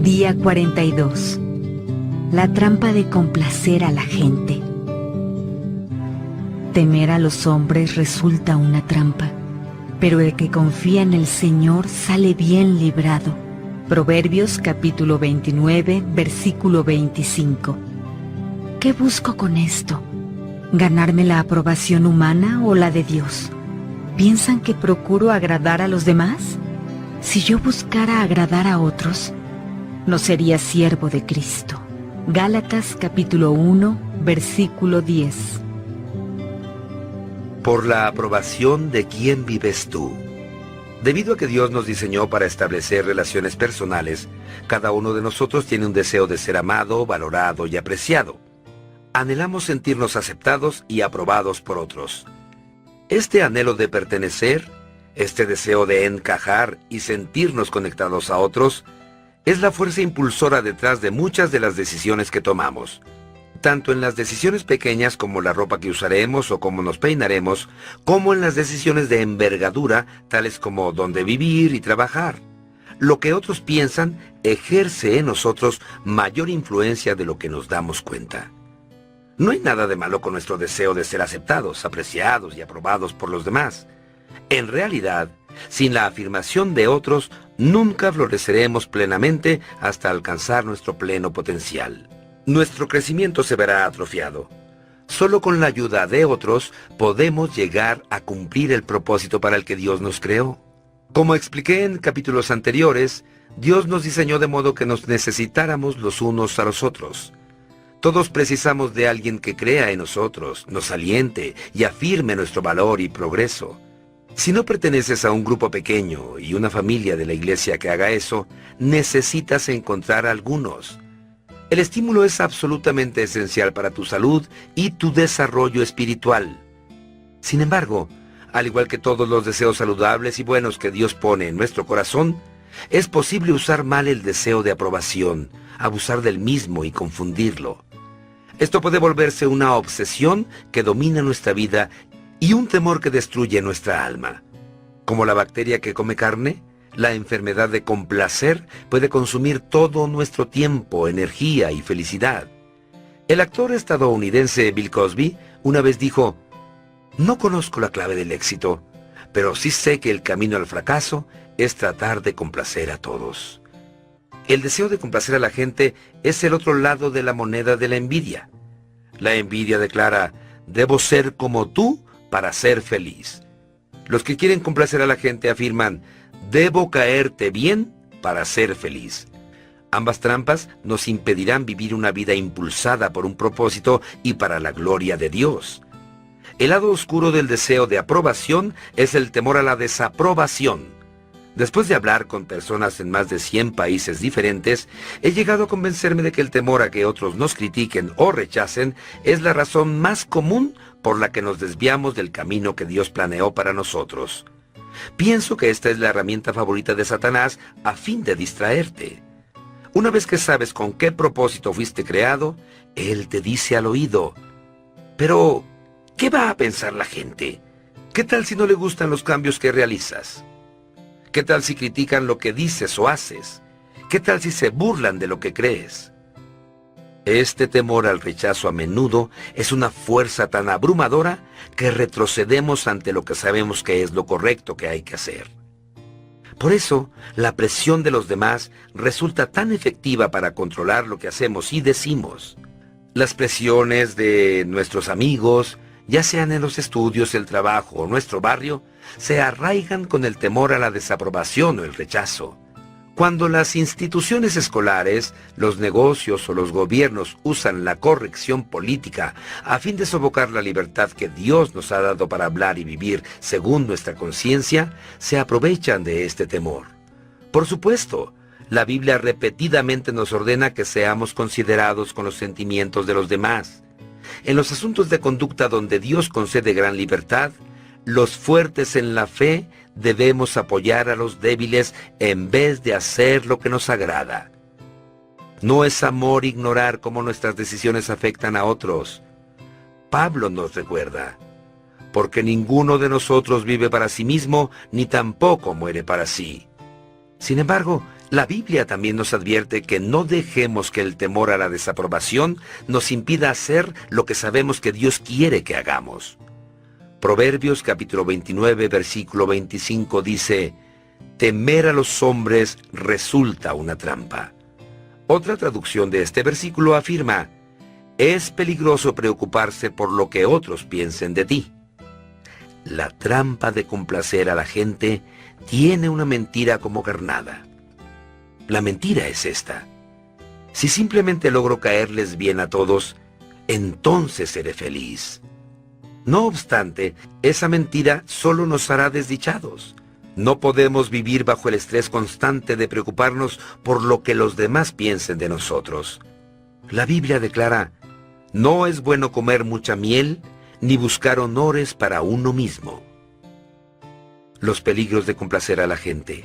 Día 42. La trampa de complacer a la gente. Temer a los hombres resulta una trampa, pero el que confía en el Señor sale bien librado. Proverbios capítulo 29, versículo 25. ¿Qué busco con esto? ¿Ganarme la aprobación humana o la de Dios? ¿Piensan que procuro agradar a los demás? Si yo buscara agradar a otros, no sería siervo de Cristo. Gálatas capítulo 1, versículo 10. Por la aprobación de quién vives tú. Debido a que Dios nos diseñó para establecer relaciones personales, cada uno de nosotros tiene un deseo de ser amado, valorado y apreciado. Anhelamos sentirnos aceptados y aprobados por otros. Este anhelo de pertenecer, este deseo de encajar y sentirnos conectados a otros, es la fuerza impulsora detrás de muchas de las decisiones que tomamos. Tanto en las decisiones pequeñas como la ropa que usaremos o cómo nos peinaremos, como en las decisiones de envergadura, tales como dónde vivir y trabajar. Lo que otros piensan ejerce en nosotros mayor influencia de lo que nos damos cuenta. No hay nada de malo con nuestro deseo de ser aceptados, apreciados y aprobados por los demás. En realidad, sin la afirmación de otros, nunca floreceremos plenamente hasta alcanzar nuestro pleno potencial. Nuestro crecimiento se verá atrofiado. Solo con la ayuda de otros podemos llegar a cumplir el propósito para el que Dios nos creó. Como expliqué en capítulos anteriores, Dios nos diseñó de modo que nos necesitáramos los unos a los otros. Todos precisamos de alguien que crea en nosotros, nos aliente y afirme nuestro valor y progreso. Si no perteneces a un grupo pequeño y una familia de la iglesia que haga eso, necesitas encontrar a algunos. El estímulo es absolutamente esencial para tu salud y tu desarrollo espiritual. Sin embargo, al igual que todos los deseos saludables y buenos que Dios pone en nuestro corazón, es posible usar mal el deseo de aprobación, abusar del mismo y confundirlo. Esto puede volverse una obsesión que domina nuestra vida y un temor que destruye nuestra alma. Como la bacteria que come carne, la enfermedad de complacer puede consumir todo nuestro tiempo, energía y felicidad. El actor estadounidense Bill Cosby una vez dijo: "No conozco la clave del éxito, pero sí sé que el camino al fracaso es tratar de complacer a todos". El deseo de complacer a la gente es el otro lado de la moneda de la envidia. La envidia declara: "Debo ser como tú para ser feliz". Los que quieren complacer a la gente afirman: "Debo caerte bien para ser feliz". Ambas trampas nos impedirán vivir una vida impulsada por un propósito y para la gloria de Dios. El lado oscuro del deseo de aprobación es el temor a la desaprobación. Después de hablar con personas en más de 100 países diferentes, he llegado a convencerme de que el temor a que otros nos critiquen o rechacen es la razón más común por la que nos desviamos del camino que Dios planeó para nosotros. Pienso que esta es la herramienta favorita de Satanás a fin de distraerte. Una vez que sabes con qué propósito fuiste creado, él te dice al oído: "Pero, ¿qué va a pensar la gente? ¿Qué tal si no le gustan los cambios que realizas? ¿Qué tal si critican lo que dices o haces? ¿Qué tal si se burlan de lo que crees?". Este temor al rechazo a menudo es una fuerza tan abrumadora que retrocedemos ante lo que sabemos que es lo correcto que hay que hacer. Por eso, la presión de los demás resulta tan efectiva para controlar lo que hacemos y decimos. Las presiones de nuestros amigos, ya sean en los estudios, el trabajo o nuestro barrio, se arraigan con el temor a la desaprobación o el rechazo. Cuando las instituciones escolares, los negocios o los gobiernos usan la corrección política a fin de sofocar la libertad que Dios nos ha dado para hablar y vivir según nuestra conciencia, se aprovechan de este temor. Por supuesto, la Biblia repetidamente nos ordena que seamos considerados con los sentimientos de los demás. En los asuntos de conducta donde Dios concede gran libertad, los fuertes en la fe debemos apoyar a los débiles en vez de hacer lo que nos agrada. No es amor ignorar cómo nuestras decisiones afectan a otros. Pablo nos recuerda: "Porque ninguno de nosotros vive para sí mismo, ni tampoco muere para sí". Sin embargo, La Biblia también nos advierte que no dejemos que el temor a la desaprobación nos impida hacer lo que sabemos que Dios quiere que hagamos. Proverbios capítulo 29, versículo 25 dice: temer a los hombres resulta una trampa. Otra traducción de este versículo afirma: es peligroso preocuparse por lo que otros piensen de ti. La trampa de complacer a la gente tiene una mentira como carnada. La mentira es esta: si simplemente logro caerles bien a todos, entonces seré feliz. No obstante, esa mentira solo nos hará desdichados. No podemos vivir bajo el estrés constante de preocuparnos por lo que los demás piensen de nosotros. La Biblia declara: no es bueno comer mucha miel, ni buscar honores para uno mismo. Los peligros de complacer a la gente.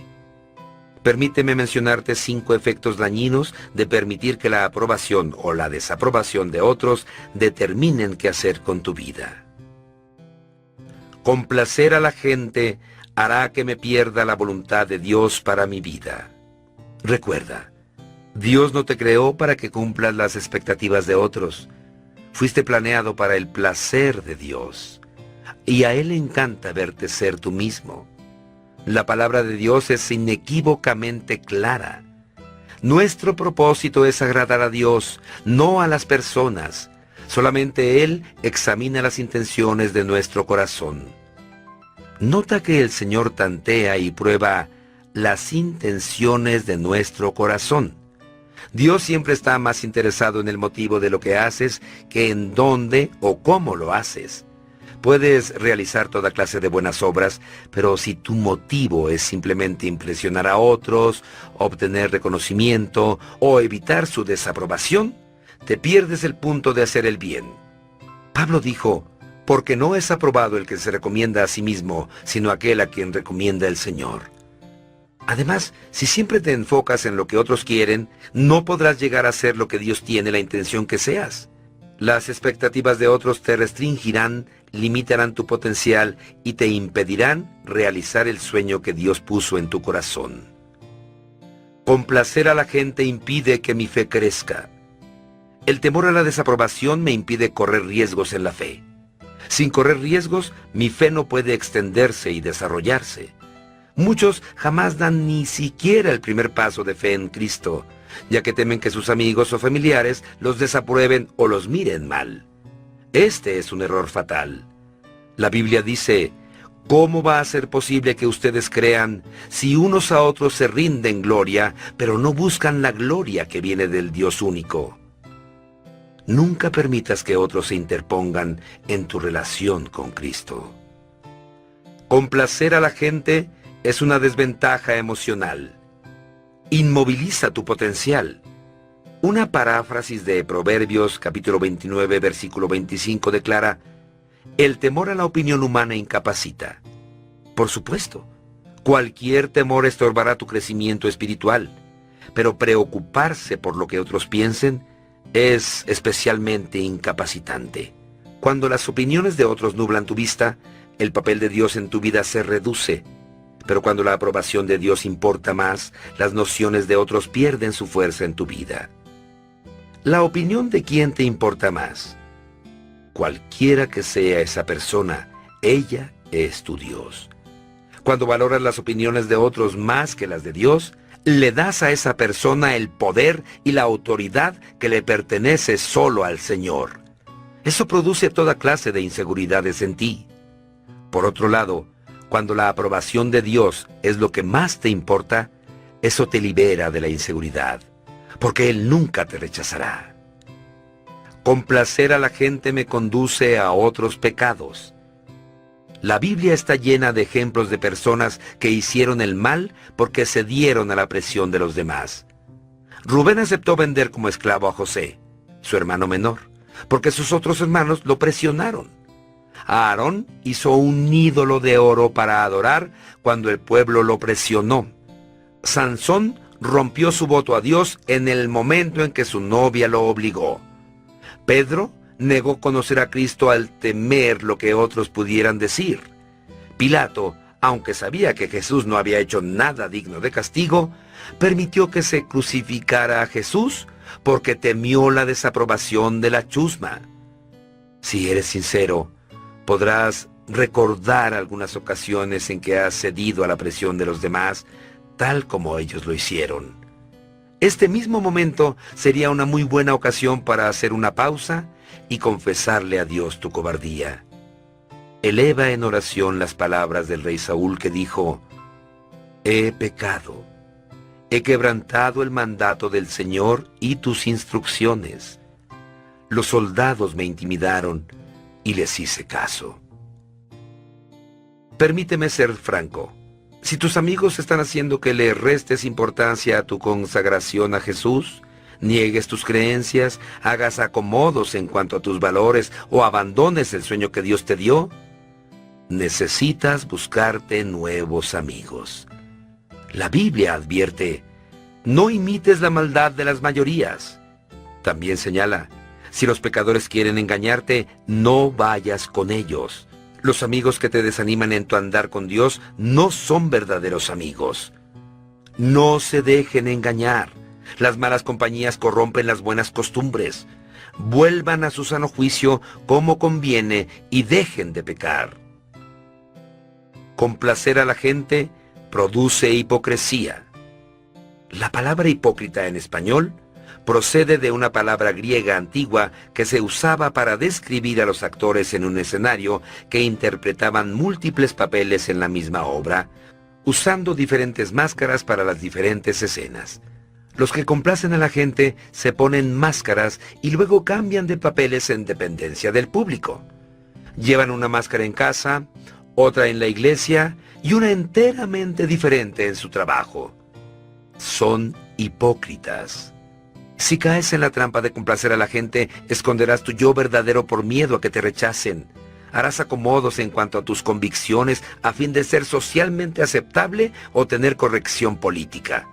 Permíteme mencionarte 5 efectos dañinos de permitir que la aprobación o la desaprobación de otros determinen qué hacer con tu vida. Complacer a la gente hará que me pierda la voluntad de Dios para mi vida. Recuerda, Dios no te creó para que cumplas las expectativas de otros. Fuiste planeado para el placer de Dios, y a Él le encanta verte ser tú mismo. La palabra de Dios es inequívocamente clara. Nuestro propósito es agradar a Dios, no a las personas. Solamente Él examina las intenciones de nuestro corazón. Nota que el Señor tantea y prueba las intenciones de nuestro corazón. Dios siempre está más interesado en el motivo de lo que haces que en dónde o cómo lo haces. Puedes realizar toda clase de buenas obras, pero si tu motivo es simplemente impresionar a otros, obtener reconocimiento o evitar su desaprobación, te pierdes el punto de hacer el bien. Pablo dijo: porque no es aprobado el que se recomienda a sí mismo, sino aquel a quien recomienda el Señor. Además, si siempre te enfocas en lo que otros quieren, no podrás llegar a ser lo que Dios tiene la intención que seas. Las expectativas de otros te restringirán, limitarán tu potencial y te impedirán realizar el sueño que Dios puso en tu corazón. Complacer a la gente impide que mi fe crezca. El temor a la desaprobación me impide correr riesgos en la fe. Sin correr riesgos, mi fe no puede extenderse y desarrollarse. Muchos jamás dan ni siquiera el primer paso de fe en Cristo, ya que temen que sus amigos o familiares los desaprueben o los miren mal. Este es un error fatal. La Biblia dice: ¿cómo va a ser posible que ustedes crean si unos a otros se rinden gloria, pero no buscan la gloria que viene del Dios único? Nunca permitas que otros se interpongan en tu relación con Cristo. Complacer a la gente es una desventaja emocional. Inmoviliza tu potencial. Una paráfrasis de Proverbios capítulo 29, versículo 25 declara: el temor a la opinión humana incapacita. Por supuesto, cualquier temor estorbará tu crecimiento espiritual, pero preocuparse por lo que otros piensen es especialmente incapacitante. Cuando las opiniones de otros nublan tu vista, el papel de Dios en tu vida se reduce. Pero cuando la aprobación de Dios importa más, las nociones de otros pierden su fuerza en tu vida. La opinión de quién te importa más. Cualquiera que sea esa persona, ella es tu Dios. Cuando valoras las opiniones de otros más que las de Dios, le das a esa persona el poder y la autoridad que le pertenece solo al Señor. Eso produce toda clase de inseguridades en ti. Por otro lado, cuando la aprobación de Dios es lo que más te importa, eso te libera de la inseguridad, porque Él nunca te rechazará. Complacer a la gente me conduce a otros pecados. La Biblia está llena de ejemplos de personas que hicieron el mal porque cedieron a la presión de los demás. Rubén aceptó vender como esclavo a José, su hermano menor, porque sus otros hermanos lo presionaron. Aarón hizo un ídolo de oro para adorar cuando el pueblo lo presionó. Sansón rompió su voto a Dios en el momento en que su novia lo obligó. Pedro negó conocer a Cristo al temer lo que otros pudieran decir. Pilato, aunque sabía que Jesús no había hecho nada digno de castigo, permitió que se crucificara a Jesús porque temió la desaprobación de la chusma. Si eres sincero, podrás recordar algunas ocasiones en que has cedido a la presión de los demás, tal como ellos lo hicieron. Este mismo momento sería una muy buena ocasión para hacer una pausa y confesarle a Dios tu cobardía. Eleva en oración las palabras del rey Saúl que dijo: «He pecado, he quebrantado el mandato del Señor y tus instrucciones. Los soldados me intimidaron y les hice caso». Permíteme ser franco. Si tus amigos están haciendo que le restes importancia a tu consagración a Jesús, niegues tus creencias, hagas acomodos en cuanto a tus valores o abandones el sueño que Dios te dio, necesitas buscarte nuevos amigos. La Biblia advierte: no imites la maldad de las mayorías. También señala: si los pecadores quieren engañarte, no vayas con ellos. Los amigos que te desaniman en tu andar con Dios no son verdaderos amigos. No se dejen engañar. Las malas compañías corrompen las buenas costumbres. Vuelvan a su sano juicio como conviene y dejen de pecar. Complacer a la gente produce hipocresía. La palabra hipócrita en español procede de una palabra griega antigua que se usaba para describir a los actores en un escenario que interpretaban múltiples papeles en la misma obra, usando diferentes máscaras para las diferentes escenas. Los que complacen a la gente se ponen máscaras y luego cambian de papeles en dependencia del público. Llevan una máscara en casa, otra en la iglesia y una enteramente diferente en su trabajo. Son hipócritas. Si caes en la trampa de complacer a la gente, esconderás tu yo verdadero por miedo a que te rechacen. Harás acomodos en cuanto a tus convicciones a fin de ser socialmente aceptable o tener corrección política.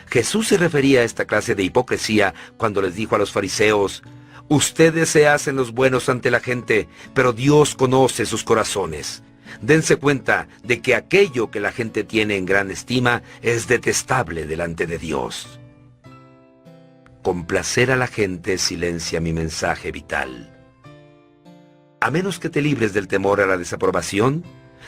Jesús se refería a esta clase de hipocresía cuando les dijo a los fariseos: «Ustedes se hacen los buenos ante la gente, pero Dios conoce sus corazones. Dense cuenta de que aquello que la gente tiene en gran estima es detestable delante de Dios». Complacer a la gente silencia mi mensaje vital. A menos que te libres del temor a la desaprobación,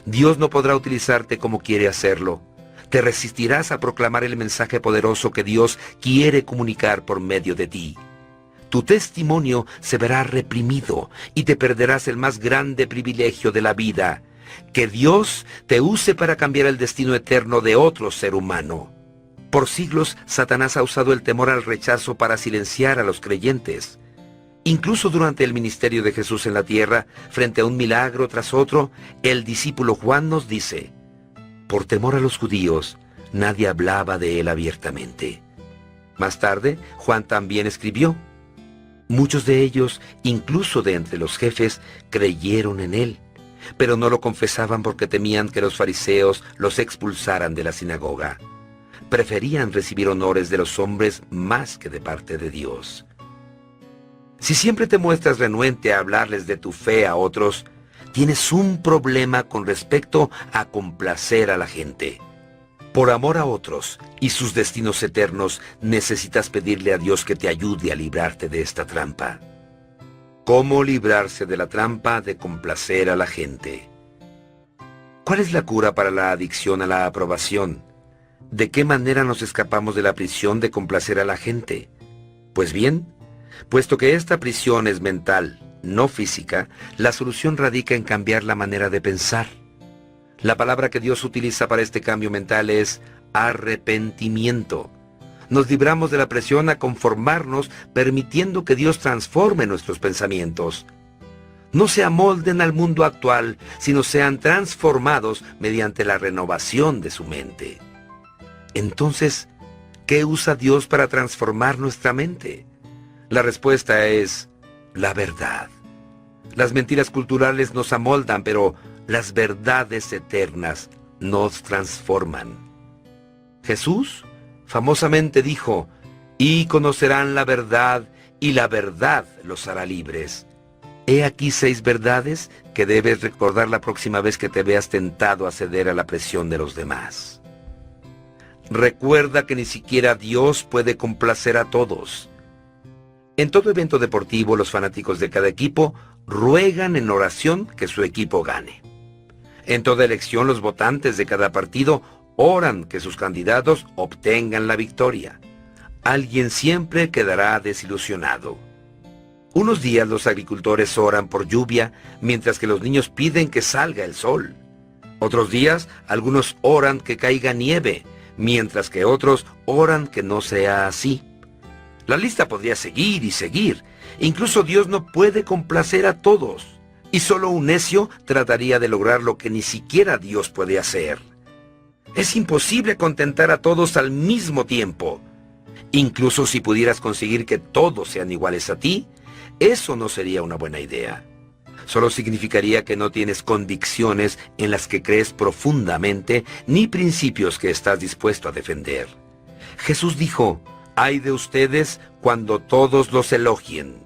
Dios no podrá utilizarte como quiere hacerlo. Te resistirás a proclamar el mensaje poderoso que Dios quiere comunicar por medio de ti. Tu testimonio se verá reprimido y te perderás el más grande privilegio de la vida: que Dios te use para cambiar el destino eterno de otro ser humano. Por siglos, Satanás ha usado el temor al rechazo para silenciar a los creyentes. Incluso durante el ministerio de Jesús en la tierra, frente a un milagro tras otro, el discípulo Juan nos dice: por temor a los judíos, nadie hablaba de él abiertamente. Más tarde, Juan también escribió: muchos de ellos, incluso de entre los jefes, creyeron en él, pero no lo confesaban porque temían que los fariseos los expulsaran de la sinagoga. Preferían recibir honores de los hombres más que de parte de Dios. Si siempre te muestras renuente a hablarles de tu fe a otros, tienes un problema con respecto a complacer a la gente. Por amor a otros y sus destinos eternos, necesitas pedirle a Dios que te ayude a librarte de esta trampa. ¿Cómo librarse de la trampa de complacer a la gente? ¿Cuál es la cura para la adicción a la aprobación? ¿De qué manera nos escapamos de la prisión de complacer a la gente? Pues bien, puesto que esta prisión es mental, no física, la solución radica en cambiar la manera de pensar. La palabra que Dios utiliza para este cambio mental es arrepentimiento. Nos libramos de la presión a conformarnos, permitiendo que Dios transforme nuestros pensamientos. No se amolden al mundo actual, sino sean transformados mediante la renovación de su mente. Entonces, ¿qué usa Dios para transformar nuestra mente? La respuesta es la verdad. Las mentiras culturales nos amoldan, pero las verdades eternas nos transforman. Jesús famosamente dijo: «Y conocerán la verdad, y la verdad los hará libres». He aquí 6 verdades que debes recordar la próxima vez que te veas tentado a ceder a la presión de los demás. Recuerda que ni siquiera Dios puede complacer a todos. En todo evento deportivo, los fanáticos de cada equipo ruegan en oración que su equipo gane. En toda elección, los votantes de cada partido oran que sus candidatos obtengan la victoria. Alguien siempre quedará desilusionado. Unos días los agricultores oran por lluvia, mientras que los niños piden que salga el sol. Otros días, algunos oran que caiga nieve, mientras que otros oran que no sea así. La lista podría seguir y seguir. Incluso Dios no puede complacer a todos. Y solo un necio trataría de lograr lo que ni siquiera Dios puede hacer. Es imposible contentar a todos al mismo tiempo. Incluso si pudieras conseguir que todos sean iguales a ti, eso no sería una buena idea. Solo significaría que no tienes convicciones en las que crees profundamente, ni principios que estás dispuesto a defender. Jesús dijo: «Ay de ustedes cuando todos los elogien».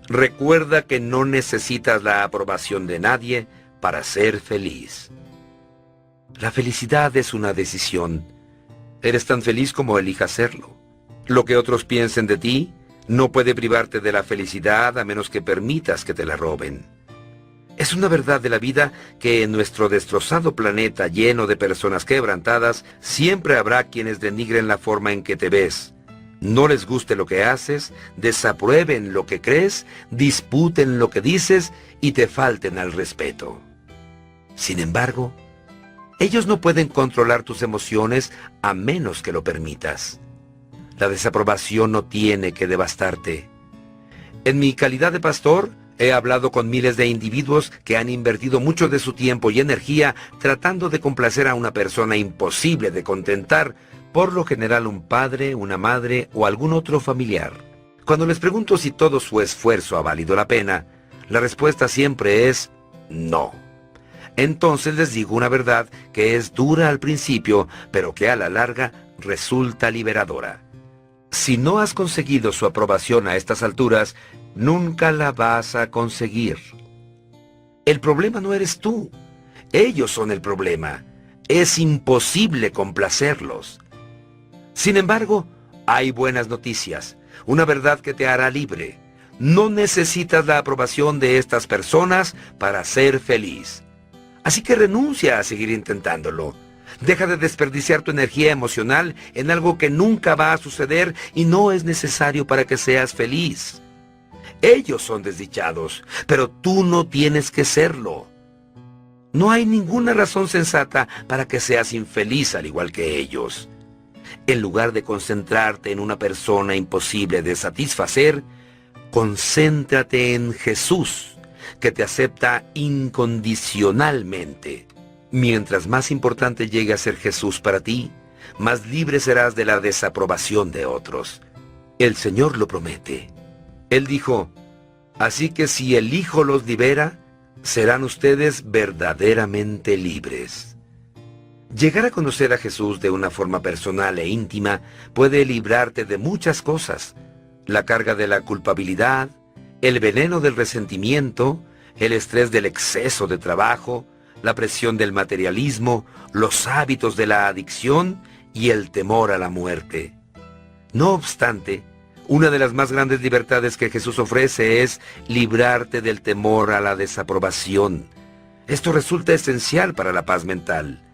Recuerda que no necesitas la aprobación de nadie para ser feliz. La felicidad es una decisión. Eres tan feliz como elijas serlo. Lo que otros piensen de ti no puede privarte de la felicidad a menos que permitas que te la roben. Es una verdad de la vida que en nuestro destrozado planeta lleno de personas quebrantadas, siempre habrá quienes denigren la forma en que te ves. No les guste lo que haces, desaprueben lo que crees, disputen lo que dices y te falten al respeto. Sin embargo, ellos no pueden controlar tus emociones a menos que lo permitas. La desaprobación no tiene que devastarte. En mi calidad de pastor, he hablado con miles de individuos que han invertido mucho de su tiempo y energía tratando de complacer a una persona imposible de contentar, por lo general un padre, una madre o algún otro familiar. Cuando les pregunto si todo su esfuerzo ha valido la pena, la respuesta siempre es no. Entonces les digo una verdad que es dura al principio, pero que a la larga resulta liberadora. Si no has conseguido su aprobación a estas alturas, nunca la vas a conseguir. El problema no eres tú. Ellos son el problema. Es imposible complacerlos. Sin embargo, hay buenas noticias. Una verdad que te hará libre. No necesitas la aprobación de estas personas para ser feliz. Así que renuncia a seguir intentándolo. Deja de desperdiciar tu energía emocional en algo que nunca va a suceder y no es necesario para que seas feliz. Ellos son desdichados, pero tú no tienes que serlo. No hay ninguna razón sensata para que seas infeliz al igual que ellos. En lugar de concentrarte en una persona imposible de satisfacer, concéntrate en Jesús, que te acepta incondicionalmente. Mientras más importante llegue a ser Jesús para ti, más libre serás de la desaprobación de otros. El Señor lo promete. Él dijo: «Así que si el Hijo los libera, serán ustedes verdaderamente libres». Llegar a conocer a Jesús de una forma personal e íntima puede librarte de muchas cosas: la carga de la culpabilidad, el veneno del resentimiento, el estrés del exceso de trabajo, la presión del materialismo, los hábitos de la adicción y el temor a la muerte. No obstante, una de las más grandes libertades que Jesús ofrece es librarte del temor a la desaprobación. Esto resulta esencial para la paz mental.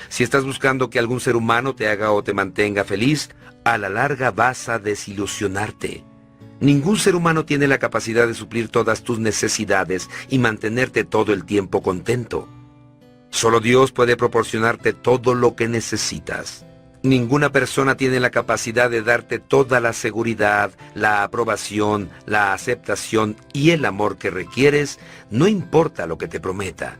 Si estás buscando que algún ser humano te haga o te mantenga feliz, a la larga vas a desilusionarte. Ningún ser humano tiene la capacidad de suplir todas tus necesidades y mantenerte todo el tiempo contento. Solo Dios puede proporcionarte todo lo que necesitas. Ninguna persona tiene la capacidad de darte toda la seguridad, la aprobación, la aceptación y el amor que requieres, no importa lo que te prometa.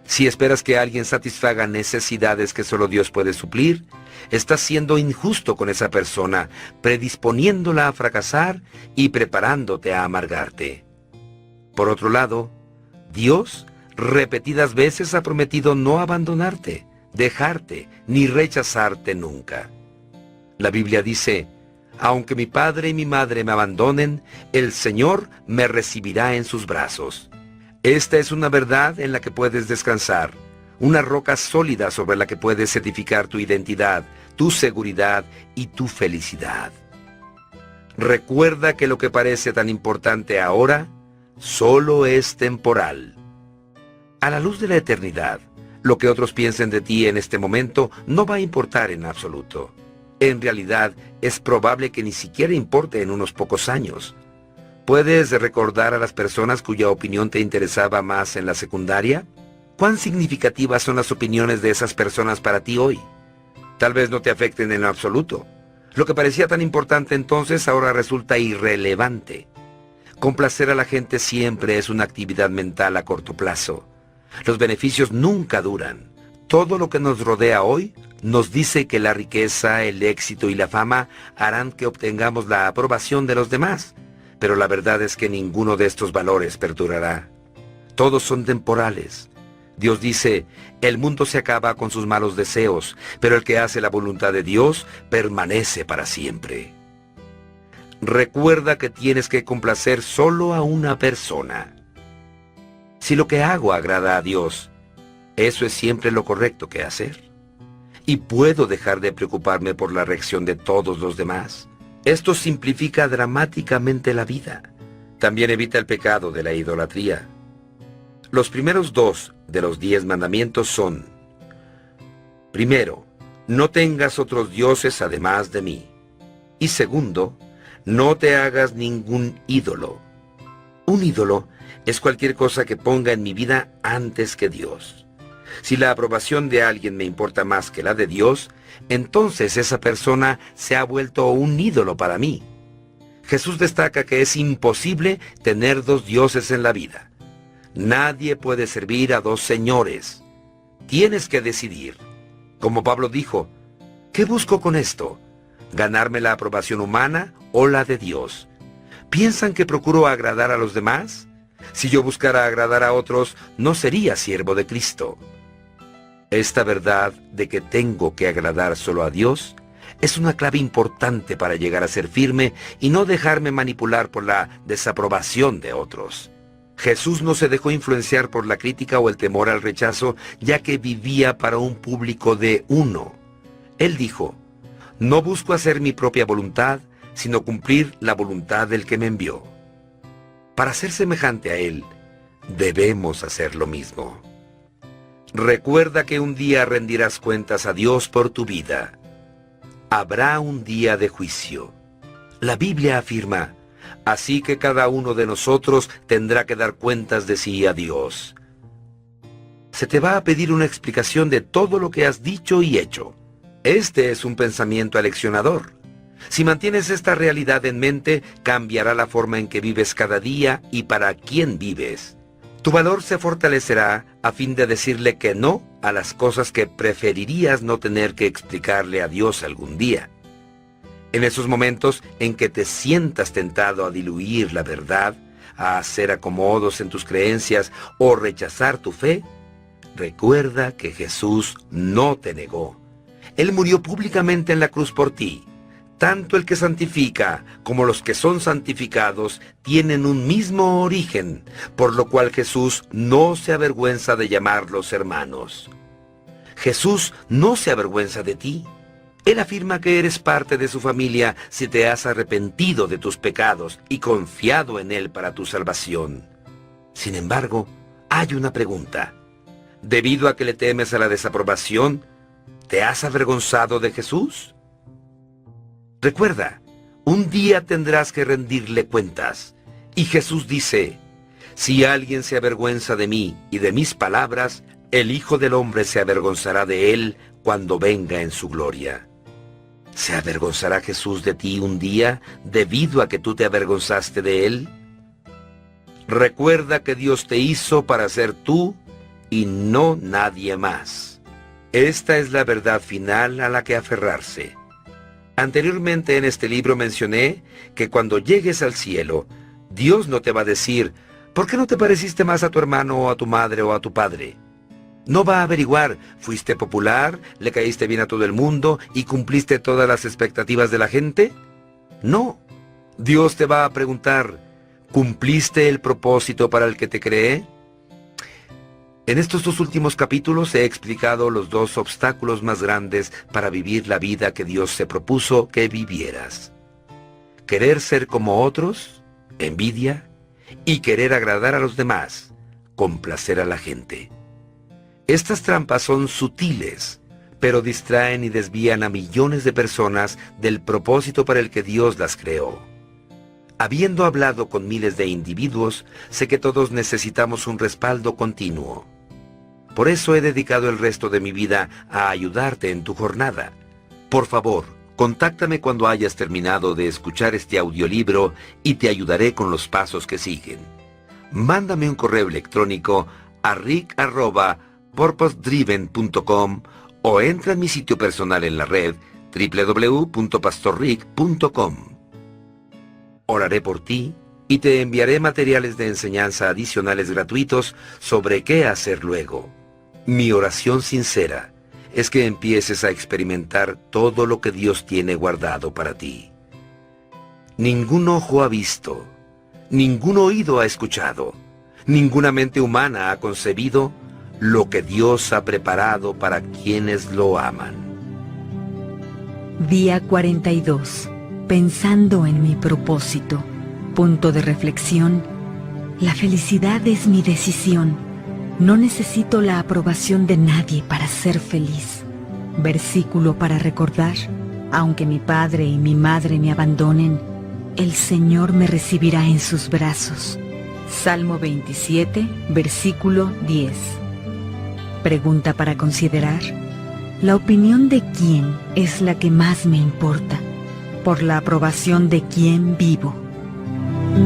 Si esperas que alguien satisfaga necesidades que solo Dios puede suplir, estás siendo injusto con esa persona, predisponiéndola a fracasar y preparándote a amargarte. Por otro lado, Dios repetidas veces ha prometido no abandonarte, dejarte, ni rechazarte nunca. La Biblia dice: «Aunque mi padre y mi madre me abandonen, el Señor me recibirá en sus brazos». Esta es una verdad en la que puedes descansar. una roca sólida sobre la que puedes edificar tu identidad, tu seguridad y tu felicidad. Recuerda que lo que parece tan importante ahora solo es temporal. A la luz de la eternidad, lo que otros piensen de ti en este momento no va a importar en absoluto. En realidad, es probable que ni siquiera importe en unos pocos años. ¿Puedes recordar a las personas cuya opinión te interesaba más en la secundaria? ¿Cuán significativas son las opiniones de esas personas para ti hoy? Tal vez no te afecten en absoluto. Lo que parecía tan importante entonces ahora resulta irrelevante. Complacer a la gente siempre es una actividad mental a corto plazo. Los beneficios nunca duran. Todo lo que nos rodea hoy nos dice que la riqueza, el éxito y la fama harán que obtengamos la aprobación de los demás. Pero la verdad es que ninguno de estos valores perdurará. Todos son temporales. Dios dice, el mundo se acaba con sus malos deseos, pero el que hace la voluntad de Dios permanece para siempre. Recuerda que tienes que complacer solo a una persona. Si lo que hago agrada a Dios, eso es siempre lo correcto que hacer. Y puedo dejar de preocuparme por la reacción de todos los demás. Esto simplifica dramáticamente la vida. También evita el pecado de la idolatría. Los primeros 2 de los 10 mandamientos son: primero, no tengas otros dioses además de mí. Y segundo, no te hagas ningún ídolo. Un ídolo es cualquier cosa que ponga en mi vida antes que Dios. Si la aprobación de alguien me importa más que la de Dios, entonces esa persona se ha vuelto un ídolo para mí. Jesús destaca que es imposible tener 2 dioses en la vida. Nadie puede servir a 2 señores. Tienes que decidir. Como Pablo dijo, ¿qué busco con esto? ¿Ganarme la aprobación humana o la de Dios? ¿Piensan que procuro agradar a los demás? Si yo buscara agradar a otros, no sería siervo de Cristo. Esta verdad de que tengo que agradar solo a Dios es una clave importante para llegar a ser firme y no dejarme manipular por la desaprobación de otros. Jesús no se dejó influenciar por la crítica o el temor al rechazo, ya que vivía para un público de uno. Él dijo, no busco hacer mi propia voluntad, sino cumplir la voluntad del que me envió. Para ser semejante a Él, debemos hacer lo mismo. Recuerda que un día rendirás cuentas a Dios por tu vida. Habrá un día de juicio. La Biblia afirma, así que cada uno de nosotros tendrá que dar cuentas de sí a Dios. Se te va a pedir una explicación de todo lo que has dicho y hecho. Este es un pensamiento aleccionador. Si mantienes esta realidad en mente, cambiará la forma en que vives cada día y para quién vives. Tu valor se fortalecerá a fin de decirle que no a las cosas que preferirías no tener que explicarle a Dios algún día. En esos momentos en que te sientas tentado a diluir la verdad, a hacer acomodos en tus creencias o rechazar tu fe, recuerda que Jesús no te negó. Él murió públicamente en la cruz por ti. Tanto el que santifica como los que son santificados tienen un mismo origen, por lo cual Jesús no se avergüenza de llamarlos hermanos. Jesús no se avergüenza de ti. Él afirma que eres parte de su familia si te has arrepentido de tus pecados y confiado en Él para tu salvación. Sin embargo, hay una pregunta. Debido a que le temes a la desaprobación, ¿te has avergonzado de Jesús? Recuerda, un día tendrás que rendirle cuentas. Y Jesús dice, si alguien se avergüenza de mí y de mis palabras, el Hijo del Hombre se avergonzará de él cuando venga en su gloria. ¿Se avergonzará Jesús de ti un día debido a que tú te avergonzaste de Él? Recuerda que Dios te hizo para ser tú y no nadie más. Esta es la verdad final a la que aferrarse. Anteriormente en este libro mencioné que cuando llegues al cielo, Dios no te va a decir, ¿por qué no te pareciste más a tu hermano o a tu madre o a tu padre? No va a averiguar, ¿fuiste popular, le caíste bien a todo el mundo y cumpliste todas las expectativas de la gente? No. Dios te va a preguntar, ¿cumpliste el propósito para el que te creé? En estos 2 últimos capítulos he explicado los 2 obstáculos más grandes para vivir la vida que Dios se propuso que vivieras. Querer ser como otros, envidia, y querer agradar a los demás, complacer a la gente. Estas trampas son sutiles, pero distraen y desvían a millones de personas del propósito para el que Dios las creó. Habiendo hablado con miles de individuos, sé que todos necesitamos un respaldo continuo. Por eso he dedicado el resto de mi vida a ayudarte en tu jornada. Por favor, contáctame cuando hayas terminado de escuchar este audiolibro y te ayudaré con los pasos que siguen. Mándame un correo electrónico a rick@purposedriven.com o entra en mi sitio personal en la red www.pastorrick.com. Oraré por ti y te enviaré materiales de enseñanza adicionales gratuitos sobre qué hacer luego. Mi oración sincera es que empieces a experimentar todo lo que Dios tiene guardado para ti. Ningún ojo ha visto, ningún oído ha escuchado, ninguna mente humana ha concebido lo que Dios ha preparado para quienes lo aman. Día 42. Pensando en mi propósito. Punto de reflexión. La felicidad es mi decisión. No necesito la aprobación de nadie para ser feliz. Versículo para recordar. Aunque mi padre y mi madre me abandonen, el Señor me recibirá en sus brazos. Salmo 27, versículo 10. Pregunta para considerar. ¿La opinión de quién es la que más me importa? ¿Por la aprobación de quién vivo?